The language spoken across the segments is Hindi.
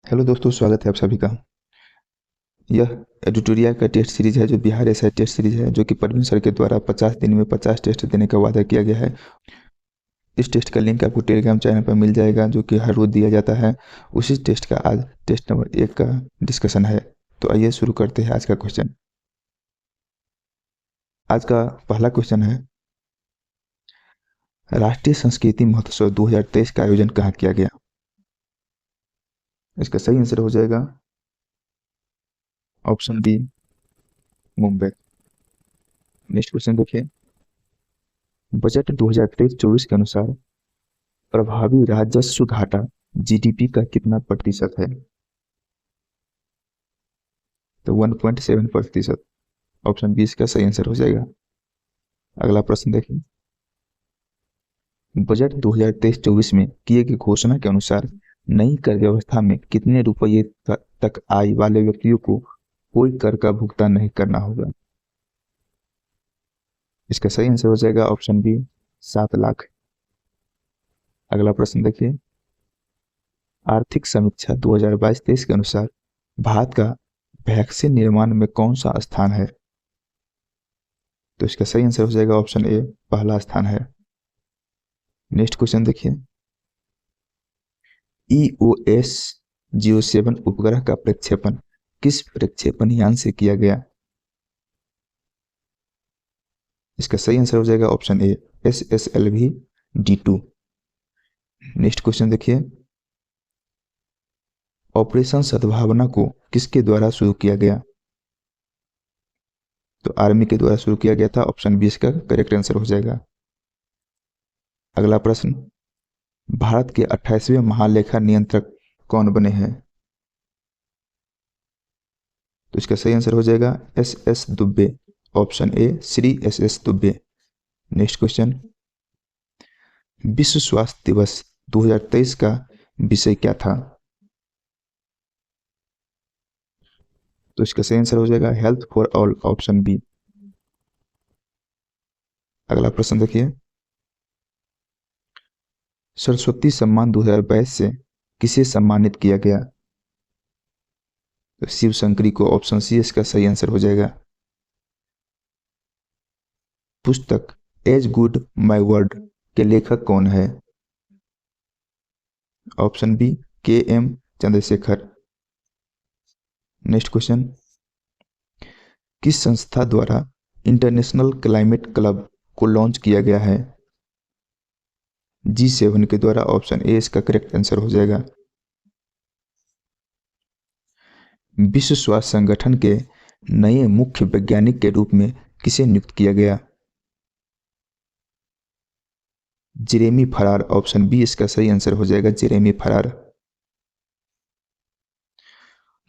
हेलो दोस्तों, स्वागत है आप सभी का। यह एडिटोरियल का टेस्ट सीरीज है जो बिहार एसआई टेस्ट सीरीज है, जो कि परवीन सर के द्वारा 50 दिन में 50 टेस्ट देने का वादा किया गया है। इस टेस्ट का लिंक आपको टेलीग्राम चैनल पर मिल जाएगा, जो कि हर रोज दिया जाता है। उसी टेस्ट का आज टेस्ट नंबर 1 का डिस्कशन है। तो आइए शुरू करते हैं आज का क्वेश्चन। आज का पहला क्वेश्चन है, राष्ट्रीय संस्कृति महोत्सव 2023 का आयोजन कहाँ किया गया? इसका सही आंसर हो जाएगा option B, Mumbai. Next question देखिए, बजट 2023-24 के अनुसार प्रभावी राजस्व घाटा जीडीपी का कितना प्रतिशत है? तो 1.7%। ऑप्शन बी इसका सही आंसर हो जाएगा। अगला प्रश्न देखिए, बजट 2023-24 में किए गए घोषणा के अनुसार नई कर व्यवस्था में कितने रुपये तक आय वाले व्यक्तियों को कोई कर का भुगतान नहीं करना होगा? इसका सही आंसर हो जाएगा ऑप्शन बी, 7 लाख। अगला प्रश्न देखिए, आर्थिक समीक्षा 2022-23 के अनुसार भारत का वैक्सीन निर्माण में कौन सा स्थान है? तो इसका सही आंसर हो जाएगा ऑप्शन ए, पहला स्थान है। नेक्स्ट क्वेश्चन देखिए, EOS 07 उपग्रह का प्रक्षेपण किस प्रक्षेपण यान से किया गया? इसका सही आंसर हो जाएगा option A, SSLV D2। Next question देखिए, ऑपरेशन सद्भावना को किसके द्वारा शुरू किया गया? तो आर्मी के द्वारा शुरू किया गया था। ऑप्शन बी इसका करेक्ट आंसर हो जाएगा। अगला प्रश्न, भारत के 28वें महालेखा नियंत्रक कौन बने हैं? तो इसका सही आंसर हो जाएगा SS Dubey. Option A, Shri SS Dubey. Next question, विश्व स्वास्थ्य दिवस 2023 का विषय क्या था? तो इसका सही आंसर हो जाएगा health for all. Option B. अगला प्रश्न देखिए, सरस्वती सम्मान 2022 से किसे सम्मानित किया गया? तो शिव शंकरी को। ऑप्शन सी इसका सही आंसर हो जाएगा। पुस्तक एज गुड माई वर्ड के लेखक कौन है? Option B, KM Chandrashekhar. Next question, किस संस्था द्वारा इंटरनेशनल क्लाइमेट क्लब को लॉन्च किया गया है? G7 के द्वारा। ऑप्शन ए इसका करेक्ट आंसर हो जाएगा। विश्व स्वास्थ्य संगठन के नए मुख्य वैज्ञानिक के रूप में किसे नियुक्त किया गया? जेरेमी फरार। ऑप्शन बी इसका सही आंसर हो जाएगा, जेरेमी फरार।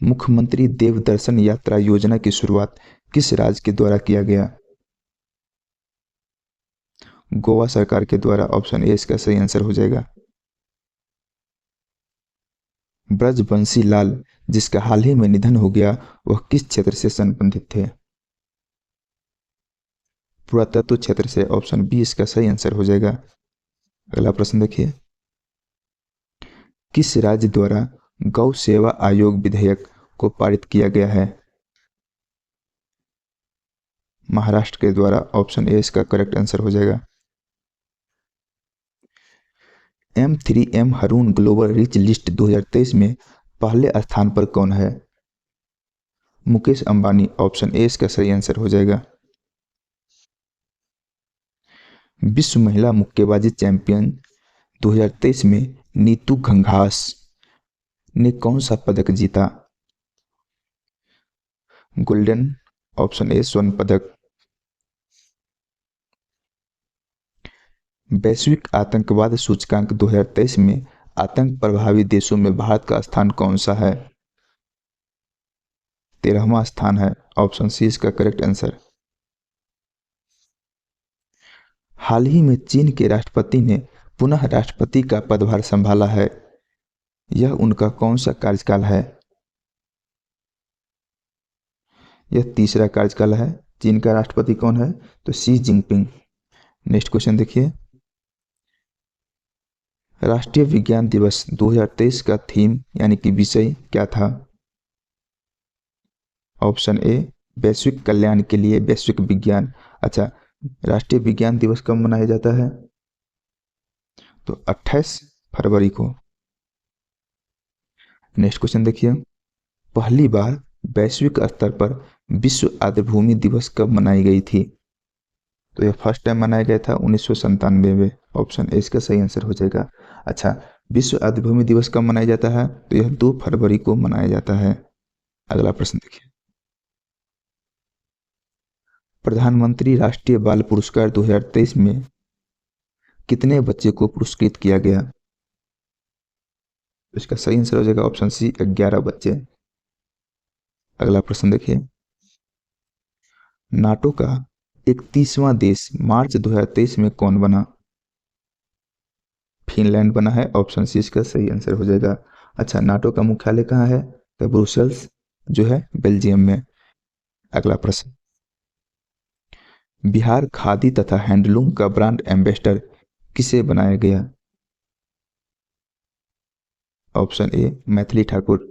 मुख्यमंत्री देवदर्शन यात्रा योजना की शुरुआत किस राज्य के द्वारा किया गया? गोवा सरकार के द्वारा। ऑप्शन ए इसका सही आंसर हो जाएगा। ब्रजबंशी लाल, जिसका हाल ही में निधन हो गया, वह किस क्षेत्र से संबंधित थे? पुरातत्व क्षेत्र से। ऑप्शन बी इसका सही आंसर हो जाएगा। अगला प्रश्न देखिए, किस राज्य द्वारा गौ सेवा आयोग विधेयक को पारित किया गया है? महाराष्ट्र के द्वारा। ऑप्शन ए इसका करेक्ट आंसर हो जाएगा। M3M हारून ग्लोबल रिच लिस्ट 2023 में पहले स्थान पर कौन है? मुकेश अंबानी। ऑप्शन ए इसका सही आंसर हो जाएगा। विश्व महिला मुक्केबाजी चैंपियन 2023 में नीतू घंघास ने कौन सा पदक जीता? गोल्डन। ऑप्शन ए, स्वर्ण पदक। वैश्विक आतंकवाद सूचकांक 2023 में आतंक प्रभावित देशों में भारत का स्थान कौन सा है? 13वां स्थान है। ऑप्शन सी इसका करेक्ट आंसर। हाल ही में चीन के राष्ट्रपति ने पुनः राष्ट्रपति का पदभार संभाला है, यह उनका कौन सा कार्यकाल है? यह तीसरा कार्यकाल है। चीन का राष्ट्रपति कौन है? तो शी जिनपिंग। नेक्स्ट क्वेश्चन देखिए, राष्ट्रीय विज्ञान दिवस 2023 का थीम यानी कि विषय क्या था? ऑप्शन ए वैश्विक कल्याण के लिए वैश्विक विज्ञान। अच्छा, राष्ट्रीय विज्ञान दिवस कब मनाया जाता है? तो 28 फरवरी को। नेक्स्ट क्वेश्चन देखिए, पहली बार वैश्विक स्तर पर विश्व आर्द्रभूमि दिवस कब मनाई गई थी? तो यह फर्स्ट टाइम मनाया गया था 1997 में। ऑप्शन ए इसका सही आंसर हो जाएगा। अच्छा, विश्व आर्द्रभूमि दिवस कब मनाया जाता है? तो यह 2 फरवरी को मनाया जाता है। अगला प्रश्न देखिए, प्रधानमंत्री राष्ट्रीय बाल पुरस्कार 2023 में कितने बच्चे को पुरस्कृत किया गया? इसका सही आंसर हो जाएगा ऑप्शन सी 11 बच्चे। अगला प्रश्न देखिए, नाटो का 31वां देश मार्च 2023 में कौन बना? फिनलैंड बना है। ऑप्शन सी इसका सही आंसर हो जाएगा। अच्छा, नाटो का मुख्यालय कहाँ है? तो ब्रुसेल्स जो है बेल्जियम में। अगला प्रश्न, बिहार खादी तथा हैंडलूम का ब्रांड एम्बेसडर किसे बनाया गया? Option A Maithili Thakur.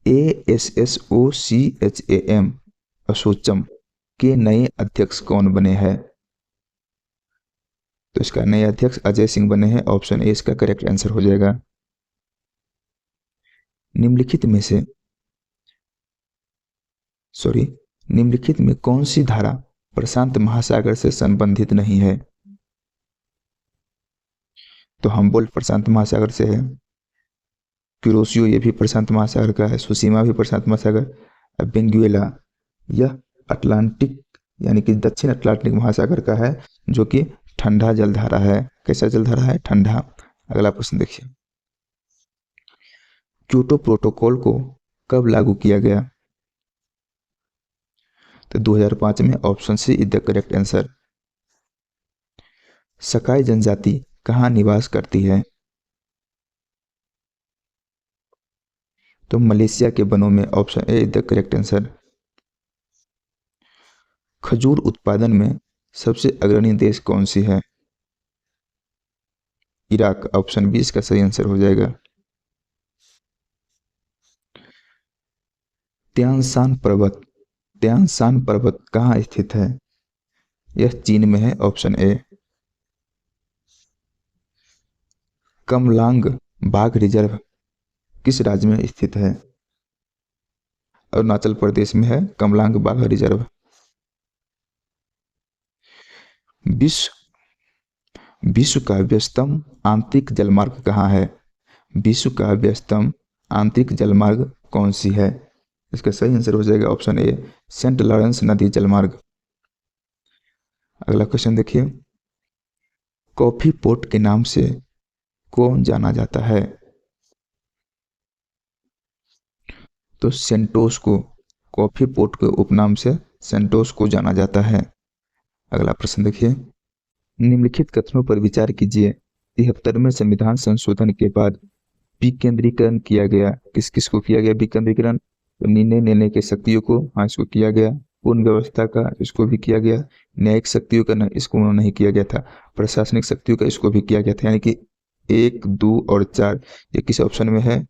ASSOCHAM असोचम के नए अध्यक्ष कौन बने हैं? तो इसका नए अध्यक्ष अजय सिंह बने हैं। ऑप्शन ए इसका करेक्ट आंसर हो जाएगा। निम्नलिखित में से निम्नलिखित में कौन सी धारा प्रशांत महासागर से संबंधित नहीं है? तो हमबोल्ट प्रशांत महासागर से है, क्यूरोसियो ये भी प्रशांत महासागर का है, सुसीमा भी प्रशांत महासागर, बेंगुएला यह अटलांटिक यानी कि दक्षिण अटलांटिक महासागर का है, जो कि ठंडा जलधारा है। कैसा जलधारा है? ठंडा। अगला प्रश्न देखिए, क्योटो प्रोटोकॉल को कब लागू किया गया? तो 2005 में। Option C is the correct answer. Sakai जनजाति कहाँ निवास करती है? तो मलेशिया के वनों में। Option A is the correct answer. खजूर उत्पादन में सबसे अग्रणी देश कौन सी है? इराक। ऑप्शन बी इसका सही आंसर हो जाएगा। त्यानसान पर्वत कहाँ स्थित है? यह चीन में है। Option A. कमलांग बाघ रिजर्व किस राज्य में स्थित है? अरुणाचल प्रदेश में है कमलांग बाघ रिजर्व। विश्व का व्यस्तम आंतरिक जलमार्ग कहाँ है? विश्व का व्यस्तम आंतरिक जलमार्ग कौन सी है? इसका सही आंसर हो जाएगा ऑप्शन ए सेंट लॉरेंस नदी जलमार्ग। अगला क्वेश्चन देखिए, कॉफी पोर्ट के नाम से कौन जाना जाता है? तो सेंटोस को, कॉफी पोर्ट के उपनाम से सेंटोस को जाना जाता है। अगला प्रश्न देखिए, निम्नलिखित कथनों पर विचार कीजिए। 73वें संविधान संशोधन के बाद विकेंद्रीकरण किया गया। किस किस को किया गया विकेंद्रीकरण? तो निर्णय लेने की शक्तियों को, हाँ इसको किया गया। पूर्ण व्यवस्था का, इसको भी किया गया। न्यायिक शक्तियों का इसको नहीं किया गया था। प्रशासनिक शक्तियों का इसको भी किया गया था। यानी कि 1, 2 और 4 ये किस ऑप्शन में है?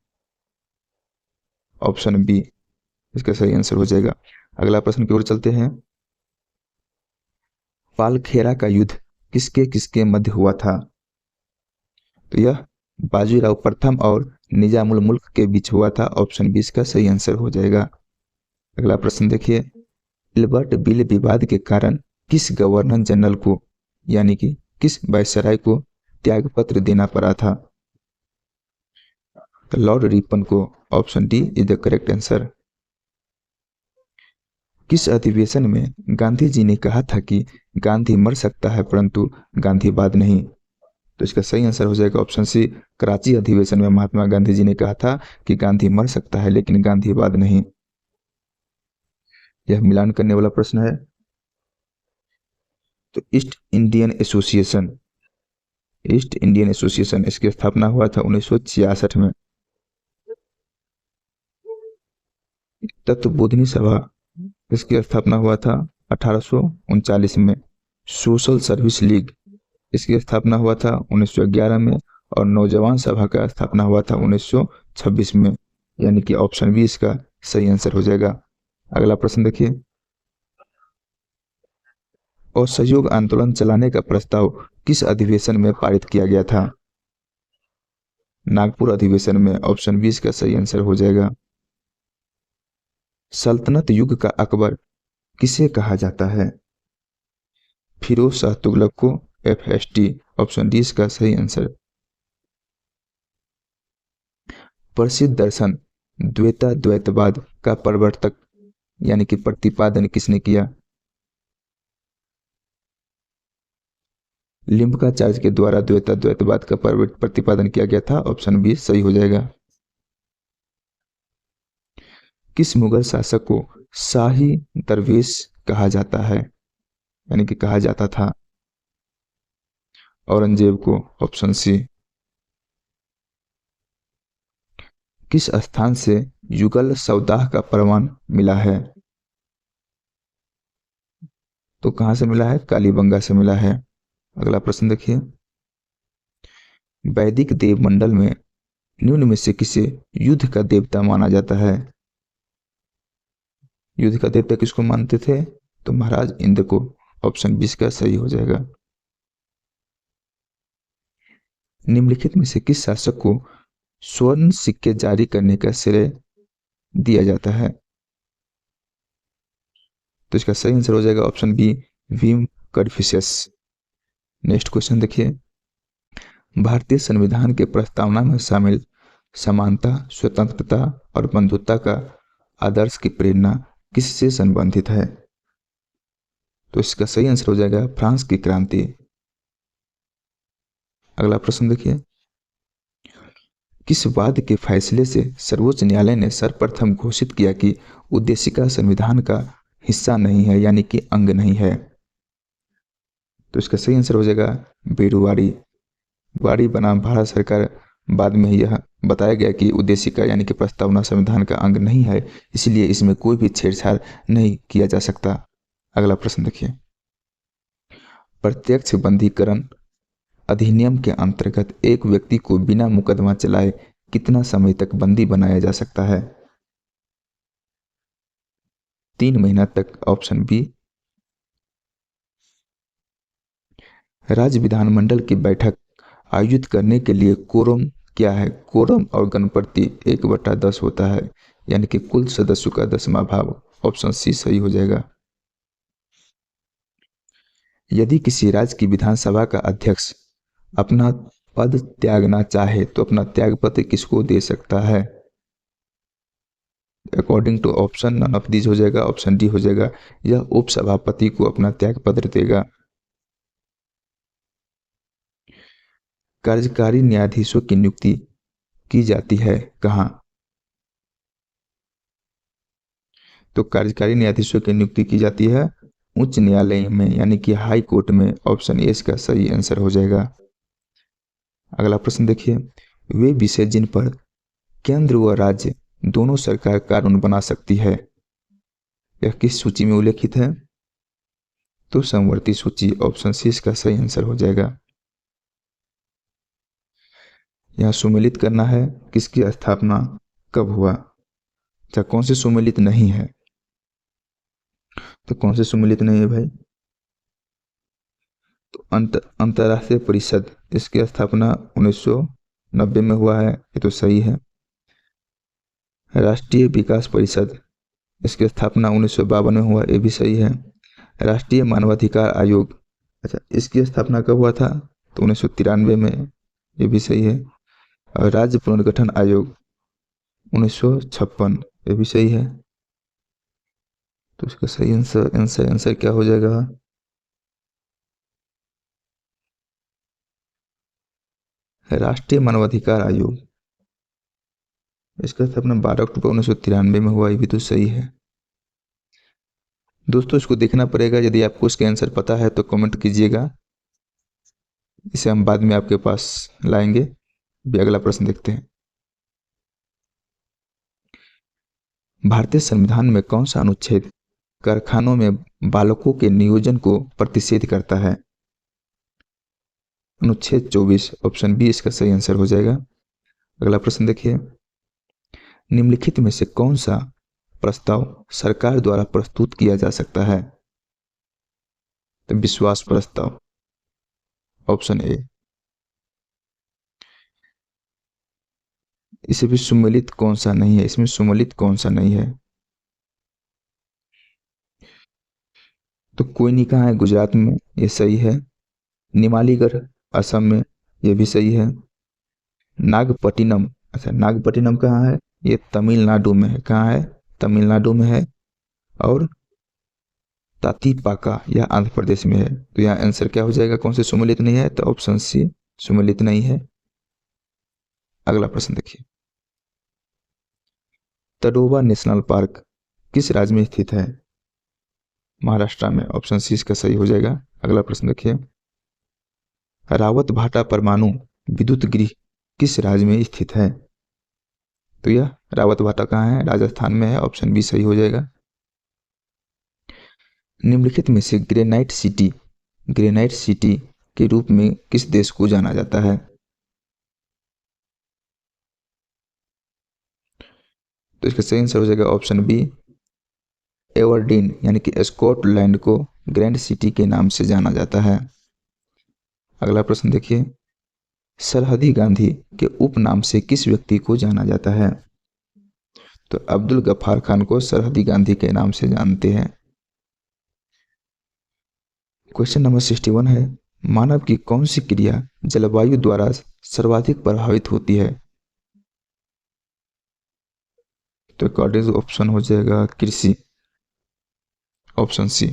ऑप्शन बी इसका सही आंसर हो जाएगा। अगला प्रश्न की ओर चलते हैं, पालखेरा का युद्ध किसके किसके मध्य हुआ था? तो यह बाजीराव प्रथम और निजामुल मुल्क के बीच हुआ था। ऑप्शन बी इसका सही आंसर हो जाएगा। अगला प्रश्न देखिए, इल्बर्ट बिल विवाद के कारण किस गवर्नर जनरल को यानी कि किस वायसराय को त्यागपत्र देना पड़ा था? तो लॉर्ड रिपन को। Option D is the correct answer. किस अधिवेशन में गांधी जी ने कहा था कि गांधी मर सकता है परंतु गांधीवाद नहीं? तो इसका सही आंसर हो जाएगा ऑप्शन सी कराची अधिवेशन में महात्मा गांधी जी ने कहा था कि गांधी मर सकता है लेकिन गांधीवाद नहीं। यह मिलान करने वाला प्रश्न है। तो ईस्ट इंडियन एसोसिएशन इसकी स्थापना हुआ था 1966 में। तत्वबोधिनी सभा इसकी स्थापना हुआ था 1839 में। सोशल सर्विस लीग, इसकी स्थापना हुआ था 1911 में, और नौजवान सभा का स्थापना हुआ था 1926 में, यानी कि ऑप्शन बी इसका सही आंसर हो जाएगा। अगला प्रश्न देखिए, असहयोग आंदोलन चलाने का प्रस्ताव किस अधिवेशन में पारित किया गया था? नागपुर अधिवेशन में, ऑप्शन बी इसका सही आंसर हो जाएगा। सल्तनत युग का अकबर किसे कहा जाता है? फिरोज शाह तुगलक को, FST, ऑप्शन डी इसका सही आंसर। प्रसिद्ध दर्शन द्वैतवाद का प्रवर्तक यानी कि प्रतिपादन किसने किया? लिम्बाचार्य के द्वारा द्वैतवाद का प्रतिपादन किया गया था, ऑप्शन बी सही हो जाएगा। किस मुगल शासक को शाही दरवेश कहा जाता है, यानी कि कहा जाता था? औरंगजेब को, ऑप्शन सी। किस स्थान से युगल सौदाह का प्रमाण मिला है? तो कहां से मिला है? कालीबंगा से मिला है। अगला प्रश्न देखिए, वैदिक देव मंडल में निम्न में से किसे युद्ध का देवता माना जाता है? युद्ध का देवता किसको मानते थे? तो महाराज इंद्र को, ऑप्शन 20 का सही हो जाएगा। निम्नलिखित में से किस शासक को स्वर्ण सिक्के जारी करने का श्रेय दिया जाता है? तो इसका सही आंसर हो जाएगा ऑप्शन बी, भीम कर्फिसियस। नेक्स्ट क्वेश्चन देखिए, भारतीय संविधान के प्रस्तावना में शामिल समानता, स्वतंत्रता और बंधुता का आदर्श की प्रेरणा किससे संबंधित है? तो इसका सही आंसर हो जाएगा फ्रांस की क्रांति। अगला प्रश्न देखिए, किस वाद के फैसले से सर्वोच्च न्यायालय ने सर्वप्रथम घोषित किया कि उद्देशिका संविधान का हिस्सा नहीं है, यानी कि अंग नहीं है? तो इसका सही आंसर हो जाएगा बेरुवाड़ी। वाड़ी बनाम भारत सरकार, बाद में यह बताया गया कि उद्देशिका यानी कि प्रस्तावना संविधान का अंग नहीं है, इसलिए इसमें कोई भी छेड़छाड़ नहीं किया जा सकता। अगला प्रश्न देखिए, प्रत्यक्ष बंधीकरण अधिनियम के अंतर्गत एक व्यक्ति को बिना मुकदमा चलाए कितना समय तक बंदी बनाया जा सकता है? 3 महीना तक, ऑप्शन बी। राज्य विधानमंडल की बैठक आयोजित करने के लिए कोरम क्या है? कोरम और गणपति 1/10 होता है, यानी कि कुल सदस्यों का 10वां भाग, ऑप्शन सी सही हो जाएगा। यदि किसी राज्य की विधानसभा का अध्यक्ष अपना पद त्यागना चाहे तो अपना त्यागपत्र किसको दे सकता है? According to option none of these हो जाएगा, ऑप्शन डी हो जाएगा, यह उपसभापति को अपना त्यागपत्र देगा। कार्यकारी न्यायाधीशों की नियुक्ति की जाती है कहाँ? तो कार्यकारी न्यायाधीशों की नियुक्ति की जाती है उच्च न्यायालय में, यानी कि हाई कोर्ट में, ऑप्शन ए इसका सही आंसर हो जाएगा। अगला प्रश्न देखिए, वे विषय जिन पर केंद्र व राज्य दोनों सरकार कानून बना सकती है, यह किस सूची में उल्लेखित है? तो समवर्ती सूची, ऑप्शन सी इसका सही आंसर हो जाएगा। यहाँ सुमेलित करना है किसकी स्थापना कब हुआ? अच्छा, कौन से सुमेलित नहीं है? तो कौन से सुमेलित नहीं है भाई? तो अंतरराष्ट्रीय परिषद, इसकी स्थापना 1990 में हुआ है, ये तो सही है। राष्ट्रीय विकास परिषद, इसकी स्थापना 1952 में हुआ, ये भी सही है। राष्ट्रीय मानवाधिकार आयोग, अच्छा इसकी स्थापना कब हुआ था? तो 1993 में, ये भी सही है। और राज्य पुनर्गठन आयोग 1956, ये भी सही है। तो इसका सही आंसर क्या हो जाएगा? राष्ट्रीय मानवाधिकार आयोग, इसका स्थापना 12 अक्टूबर 1993 में हुआ, ये भी तो सही है। दोस्तों इसको देखना पड़ेगा, यदि आपको इसका आंसर पता है तो कमेंट कीजिएगा, इसे हम बाद में आपके पास लाएंगे। भी अगला प्रश्न देखते हैं, भारतीय संविधान में कौन सा अनुच्छेद कारखानों में बालकों के नियोजन को प्रतिषेध करता है? अनुच्छेद 24 ऑप्शन बी इसका सही आंसर हो जाएगा। अगला प्रश्न देखिए, निम्नलिखित में से कौन सा प्रस्ताव सरकार द्वारा प्रस्तुत किया जा सकता है? तो विश्वास प्रस्ताव, ऑप्शन ए। इसे भी सुमेलित कौन सा नहीं है, इसमें सुमेलित कौन सा नहीं है? तो कोयनी कहाँ है? गुजरात में, ये सही है। निमालीगढ़ असम में, ये भी सही है। नागपट्टिनम, अच्छा नागपट्टिनम कहाँ है? ये तमिलनाडु में है। कहाँ है? तमिलनाडु में है। और तातीपाका यह आंध्र प्रदेश में है। तो यहाँ आंसर क्या हो जाएगा? कौन से सुमेलित नहीं है? तो ऑप्शन सी सुमेलित नहीं है। अगला प्रश्न देखिए, तडोबा नेशनल पार्क किस राज्य में स्थित है? महाराष्ट्र में, ऑप्शन सी इसका सही हो जाएगा। अगला प्रश्न देखिए, रावत भाटा परमाणु विद्युत गृह किस राज्य में स्थित है? तो यह रावत भाटा कहाँ है? राजस्थान में है। ऑप्शन बी सही हो जाएगा। निम्नलिखित में से ग्रेनाइट सिटी के रूप में किस देश को जाना जाता है? तो इसका सही आंसर हो जाएगा ऑप्शन बी, एवरडीन, यानी कि स्कॉटलैंड को ग्रैंड सिटी के नाम से जाना जाता है। अगला प्रश्न देखिए, सरहदी गांधी के उपनाम से किस व्यक्ति को जाना जाता है? तो अब्दुल गफ्फार खान को सरहदी गांधी के नाम से जानते हैं। क्वेश्चन नंबर 61 है, मानव की कौन सी क्रिया जलवायु द्वारा सर्वाधिक प्रभावित होती है? तो अकॉर्डिंग ऑप्शन हो जाएगा कृषि, ऑप्शन सी।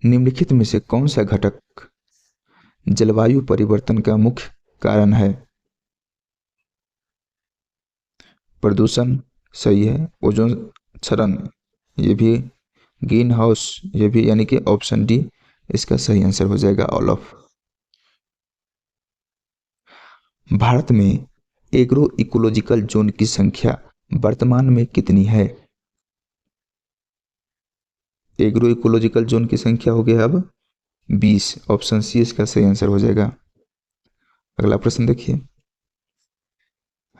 निम्नलिखित में से कौन सा घटक जलवायु परिवर्तन का मुख्य कारण है? प्रदूषण सही है। ओजोन क्षरण ये भी, ग्रीन हाउस ये भी, यानी कि ऑप्शन डी इसका सही आंसर हो जाएगा, ऑल ऑफ। भारत में एग्रो इकोलॉजिकल जोन की संख्या वर्तमान में कितनी है? एग्रो इकोलॉजिकल जोन की संख्या हो गया अब 20, ऑप्शन सी इसका सही आंसर हो जाएगा। अगला प्रश्न देखिए,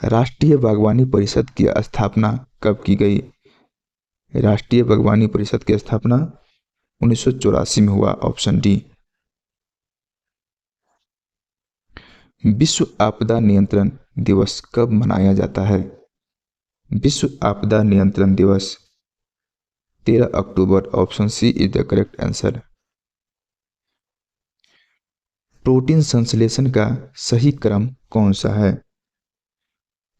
राष्ट्रीय बागवानी परिषद की स्थापना कब की गई? राष्ट्रीय बागवानी परिषद की स्थापना 1984 में हुआ, ऑप्शन डी। विश्व आपदा नियंत्रण दिवस कब मनाया जाता है? विश्व आपदा नियंत्रण दिवस 13 अक्टूबर, option C is the correct answer. Protein संश्लेषण का सही क्रम कौन सा है?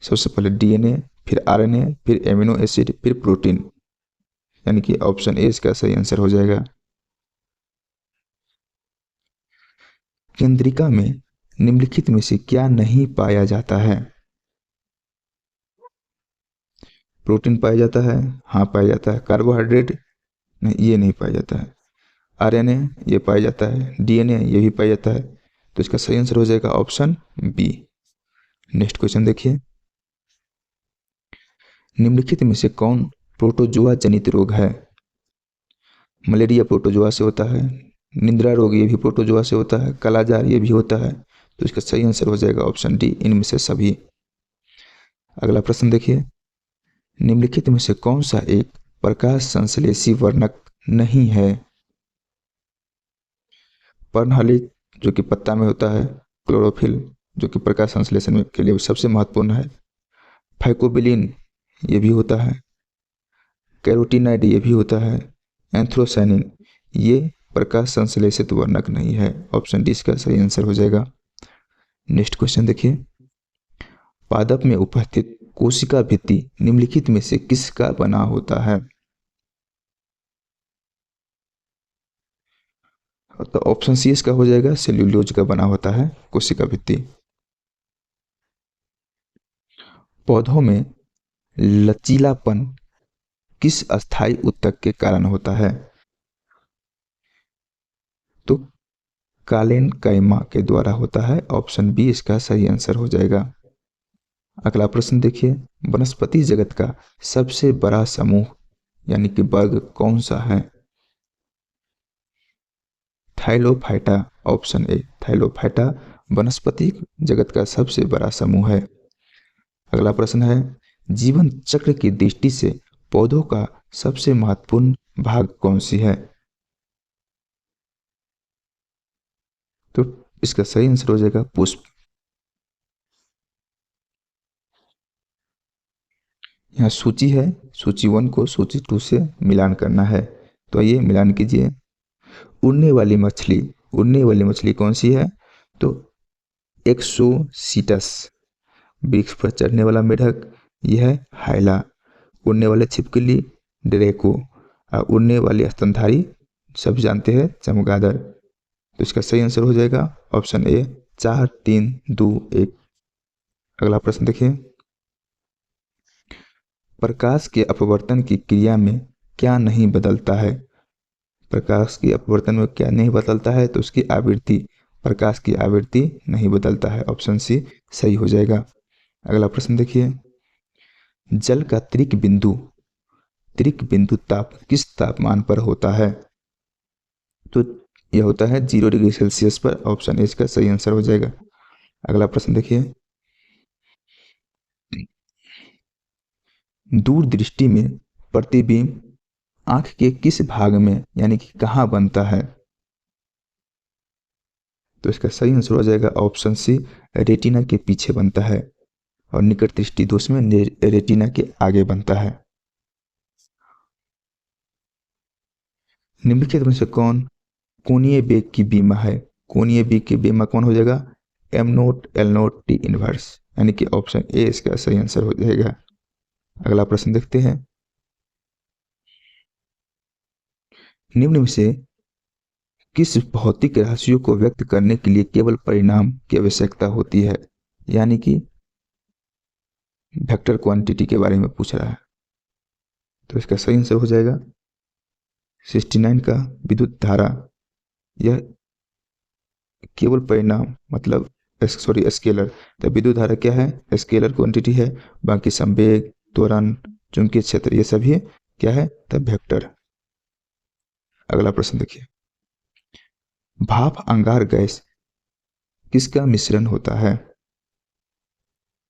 सबसे पहले डीएनए, फिर आरएनए, फिर एमिनो एसिड, फिर प्रोटीन, यानी कि ऑप्शन ए इसका सही आंसर हो जाएगा। केंद्रिका में निम्नलिखित में से क्या नहीं पाया जाता है? प्रोटीन पाया जाता है, हाँ पाया जाता है। कार्बोहाइड्रेट नहीं, ये नहीं पाया जाता है। आरएनए ये पाया जाता है, डीएनए ये भी पाया जाता है। तो इसका सही आंसर हो जाएगा ऑप्शन बी। नेक्स्ट क्वेश्चन देखिए, निम्नलिखित में से कौन प्रोटोजुआ जनित रोग है? मलेरिया प्रोटोजुआ से होता है, निद्रा रोग ये भी प्रोटोजुआ से होता है, कालाजार ये भी होता है। तो इसका सही आंसर हो जाएगा ऑप्शन डी, इनमें से सभी। अगला प्रश्न देखिए, निम्नलिखित में से कौन सा एक प्रकाश संश्लेषी वर्णक नहीं है? पर्णहलित जो कि पत्ता में होता है, क्लोरोफिल जो कि प्रकाश संश्लेषण के लिए सबसे महत्वपूर्ण है, फाइकोबिलिन ये भी होता है, कैरोटीनाइड ये भी होता है, एंथ्रोसाइनिन ये प्रकाश संश्लेषित वर्णक नहीं है। ऑप्शन डी इसका सही आंसर हो जाएगा। नेक्स्ट क्वेश्चन देखिए, पादप में उपस्थित कोशिका भित्ति निम्नलिखित में से किसका बना होता है? तो ऑप्शन सी इसका हो जाएगा, सेल्यूलोज का बना होता है कोशिका भित्ति। पौधों में लचीलापन किस अस्थायी ऊतक के कारण होता है? तो कालेनकाइमा के द्वारा होता है। ऑप्शन बी इसका सही आंसर हो जाएगा। अगला प्रश्न देखिए, वनस्पति जगत का सबसे बड़ा समूह यानी कि वर्ग कौन सा है? थाइलोफाइटा, ऑप्शन ए थाइलोफाइटा वनस्पति जगत का सबसे बड़ा समूह है। अगला प्रश्न है, जीवन चक्र की दृष्टि से पौधों का सबसे महत्वपूर्ण भाग कौन सी है? तो इसका सही आंसर हो जाएगा पुष्प। यहाँ सूची है, सूची 1 को सूची 2 से मिलान करना है, तो ये मिलान कीजिए। उड़ने वाली मछली, उड़ने वाली मछली कौन सी है? तो एक्सोसीटस। वृक्ष पर चढ़ने वाला मेढक यह है हाइला। उड़ने वाले छिपकली ड्रैको। और उड़ने वाली स्तनधारी सब जानते हैं चमगादड़। तो इसका सही आंसर हो जाएगा ऑप्शन ए 4 3 2 1। अगला प्रश्न देखिए, प्रकाश के अपवर्तन की क्रिया में क्या नहीं बदलता है? प्रकाश की अपवर्तन में क्या नहीं बदलता है? तो उसकी आवृत्ति, प्रकाश की आवृत्ति नहीं बदलता है। ऑप्शन सी सही हो जाएगा। अगला प्रश्न देखिए, जल का त्रिक बिंदु ताप किस तापमान पर होता है? तो यह होता है 0 डिग्री सेल्सियस पर। ऑप्शन ए इसका सही आंसर हो जाएगा। अगला प्रश्न देखिए, दूर दृष्टि में प्रतिबिंब आंख के किस भाग में यानी कि कहाँ बनता है? तो इसका सही आंसर हो जाएगा ऑप्शन सी रेटिना के पीछे बनता है, और निकट दृष्टि दोष में रेटिना के आगे बनता है। निम्नलिखित में से कौन कोणीय वेग की बीमा है? कोणीय वेग की बीमा कौन हो जाएगा? M naught L naught T inverse, यानी कि ऑप्शन ए इसका सही आंसर हो जाएगा। अगला प्रश्न देखते हैं, निम्न में से किस भौतिक राशियों को व्यक्त करने के लिए केवल परिणाम की आवश्यकता होती है? यानी कि वेक्टर क्वांटिटी के बारे में पूछ रहा है। तो इसका सही आंसर हो जाएगा 69 का विद्युत धारा। यह केवल परिणाम मतलब स्केलर। तो विद्युत धारा क्या है? स्केलर क्वांटिटी है। बाकी संवेग, त्वरण, चुंबकीय क्षेत्र ये सभी क्या है? तब वेक्टर। अगला प्रश्न देखिए, भाप अंगार गैस किसका मिश्रण होता है?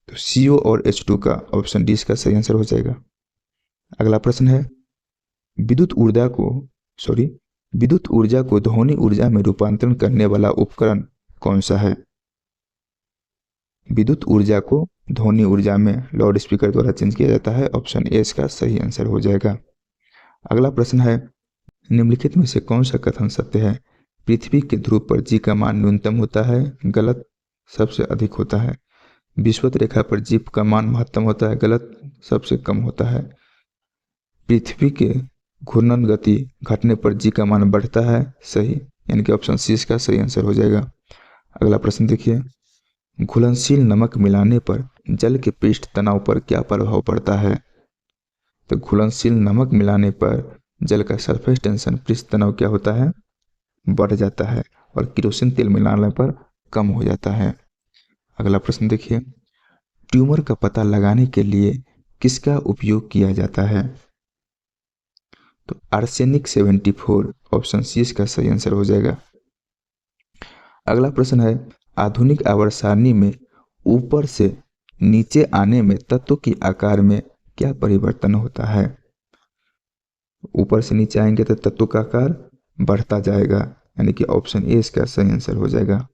तो CO और H2 का। ऑप्शन डी इसका सही आंसर हो जाएगा। अगला प्रश्न है, विद्युत ऊर्जा को विद्युत ऊर्जा को ध्वनि ऊर्जा में रूपांतरण करने वाला उपकरण कौन सा है? विद्युत ऊर्जा को ध्वनि ऊर्जा में लाउड स्पीकर द्वारा चेंज किया जाता है। ऑप्शन ए इसका सही आंसर हो जाएगा। अगला प्रश्न है, निम्नलिखित में से कौन सा कथन सत्य है? पृथ्वी के ध्रुव पर जी का मान न्यूनतम होता है। गलत, सबसे अधिक होता है। विषुवत रेखा पर जी का मान महत्तम होता है। गलत, सबसे कम होता है। पृथ्वी के घूर्णन गति घटने पर जी का मान बढ़ता है। सही, यानी कि ऑप्शन सी इसका सही आंसर हो जाएगा। अगला प्रश्न देखिए, घुलनशील नमक मिलाने पर जल के पृष्ठ तनाव पर क्या प्रभाव पड़ता है? तो घुलनशील नमक मिलाने पर जल का सरफेस टेंशन, पृष्ठ तनाव क्या होता है? बढ़ जाता है। और केरोसिन तेल मिलाने पर कम हो जाता है। अगला प्रश्न देखिए, ट्यूमर का पता लगाने के लिए किसका उपयोग किया जाता है? तो आर्सेनिक 74। ऑप्शन सी इसका सही आंसर हो जाएगा। अगला प्रश्न है, आधुनिक आवर्त सारणी में ऊपर से नीचे आने में तत्व के आकार में क्या परिवर्तन होता है? ऊपर से नीचे आएंगे तो तत्व का आकार बढ़ता जाएगा, यानी कि ऑप्शन ए इसका सही आंसर हो जाएगा।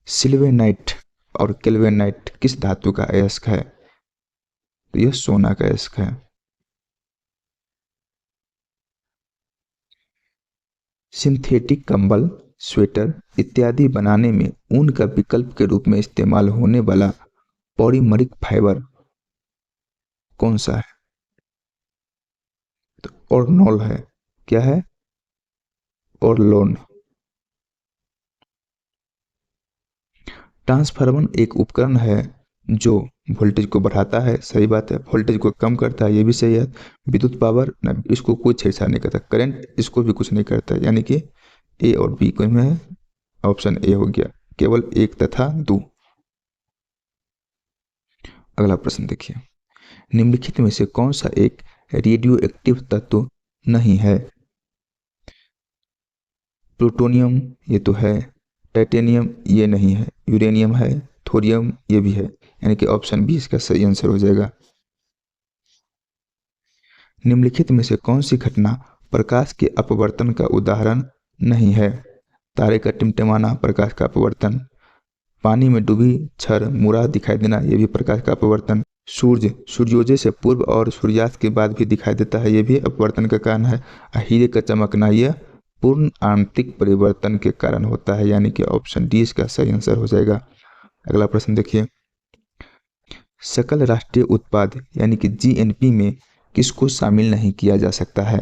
सिल्वेनाइट और केल्वेनाइट किस धातु का अयस्क है? तो यह सोना का अयस्क है। सिंथेटिक कंबल, स्वेटर इत्यादि बनाने में ऊन का विकल्प के रूप में इस्तेमाल होने वाला पॉलीमरिक फाइबर कौन सा है? तो ऑर्नोल है। क्या है? ऑर्लोन। ट्रांसफार्मर एक उपकरण है जो वोल्टेज को बढ़ाता है। सही बात है। वोल्टेज को कम करता है, ये भी सही है। विद्युत पावर न, इसको कोई छेड़छाड़ नहीं करता। करंट इसको भी कुछ नहीं करता, यानी कि ए और बी को में है। ऑप्शन ए हो गया, केवल 1 तथा 2। अगला प्रश्न देखिए, निम्नलिखित में से कौन सा एक रेडियो एक्टिव तत्व नहीं है? प्लूटोनियम ये तो है, टाइटेनियम ये नहीं है, यूरेनियम है, थोरियम ये भी है, यानी कि ऑप्शन बी इसका सही आंसर हो जाएगा। निम्नलिखित में से कौन सी घटना प्रकाश के अपवर्तन का उदाहरण नहीं है? तारे का टिमटिमाना प्रकाश का अपवर्तन, पानी में डूबी छड़ मुड़ा दिखाई देना ये भी प्रकाश का अपवर्तन, सूर्य सूर्योदय से पूर्व और सूर्यास्त के बाद भी दिखाई देता है ये भी अपवर्तन का कारण है, हीरे का चमकना यह पूर्ण आंतरिक परिवर्तन के कारण होता है, यानी कि ऑप्शन डी इसका सही आंसर हो जाएगा। अगला प्रश्न देखिए, सकल राष्ट्रीय उत्पाद यानी कि जीएनपी में किसको शामिल नहीं किया जा सकता है?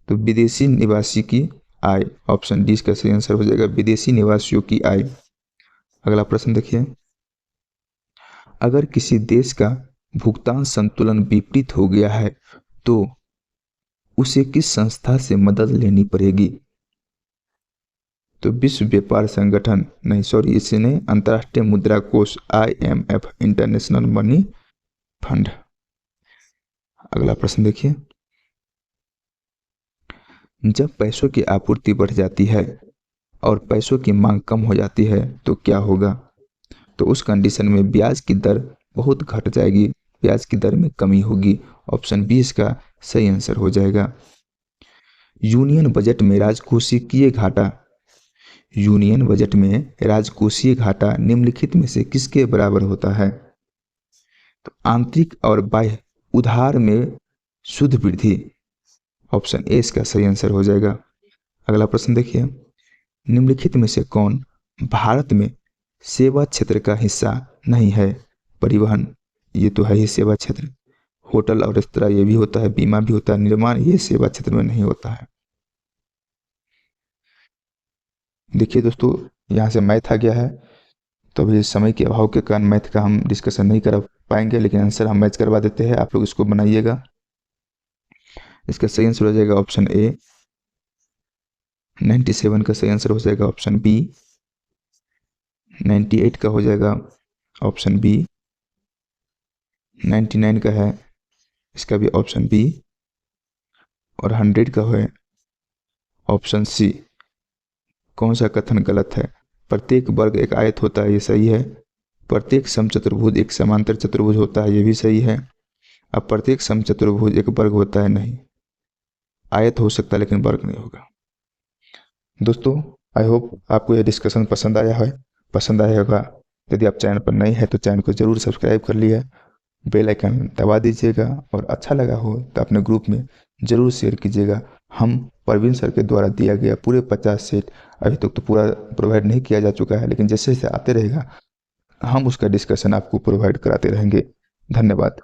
तो विदेशी निवासी की आय, ऑप्शन डी इसका सही आंसर हो जाएगा, विदेशी निवासियों की आय। अगला प्रश्न देखिए, अगर किसी देश का भुगतान संतुलन विपरीत हो गया है तो उसे किस संस्था से मदद लेनी पड़ेगी? तो विश्व व्यापार संगठन नहीं, सॉरी, इसने अंतर्राष्ट्रीय मुद्रा कोष IMF, इंटरनेशनल मनी फंड। अगला प्रश्न देखिए, जब पैसों की आपूर्ति बढ़ जाती है और पैसों की मांग कम हो जाती है तो क्या होगा? तो उस कंडीशन में ब्याज की दर बहुत घट जाएगी, ब्याज की दर में कमी होगी, ऑप्शन बी इसका सही आंसर हो जाएगा। यूनियन बजट में राजकोषीय घाटा, यूनियन बजट में राजकोषीय घाटा निम्नलिखित में से किसके बराबर होता है? तो आंतरिक और बाह्य उधार में शुद्ध वृद्धि, ऑप्शन ए इसका सही आंसर हो जाएगा। अगला प्रश्न देखिए, निम्नलिखित में से कौन भारत में सेवा क्षेत्र का हिस्सा नहीं है? परिवहन ये तो है ही सेवा क्षेत्र, होटल और रेस्तरां ये भी होता है, बीमा भी होता है, निर्माण ये सेवा क्षेत्र में नहीं होता है। देखिए दोस्तों, यहाँ से मैथ आ गया है, तो अभी समय के अभाव के कारण मैथ का हम डिस्कशन नहीं कर पाएंगे, लेकिन आंसर हम मैच करवा देते हैं, आप लोग इसको बनाइएगा। इसका सही आंसर हो जाएगा ऑप्शन ए, 97 का सही आंसर हो जाएगा ऑप्शन बी, 98 का हो जाएगा ऑप्शन बी, 99 का है इसका भी ऑप्शन बी, और 100 का है ऑप्शन सी। कौन सा कथन गलत है? प्रत्येक वर्ग एक आयत होता है, ये सही है। प्रत्येक समचतुर्भुज एक समांतर चतुर्भुज होता है, ये भी सही है। अब प्रत्येक समचतुर्भुज एक वर्ग होता है, नहीं, आयत हो सकता है लेकिन वर्ग नहीं होगा। दोस्तों, आई होप आपको यह डिस्कशन पसंद आया होगा। यदि आप चैनल पर नए हैं तो चैनल को जरूर सब्सक्राइब कर लिया, बेल आइकन दबा दीजिएगा, और अच्छा लगा हो तो अपने ग्रुप में जरूर शेयर कीजिएगा। हम परवीन सर के द्वारा दिया गया पूरे 50 सेट अभी तक तो पूरा प्रोवाइड नहीं किया जा चुका है, लेकिन जैसे जैसे आते रहेगा हम उसका डिस्कशन आपको प्रोवाइड कराते रहेंगे। धन्यवाद।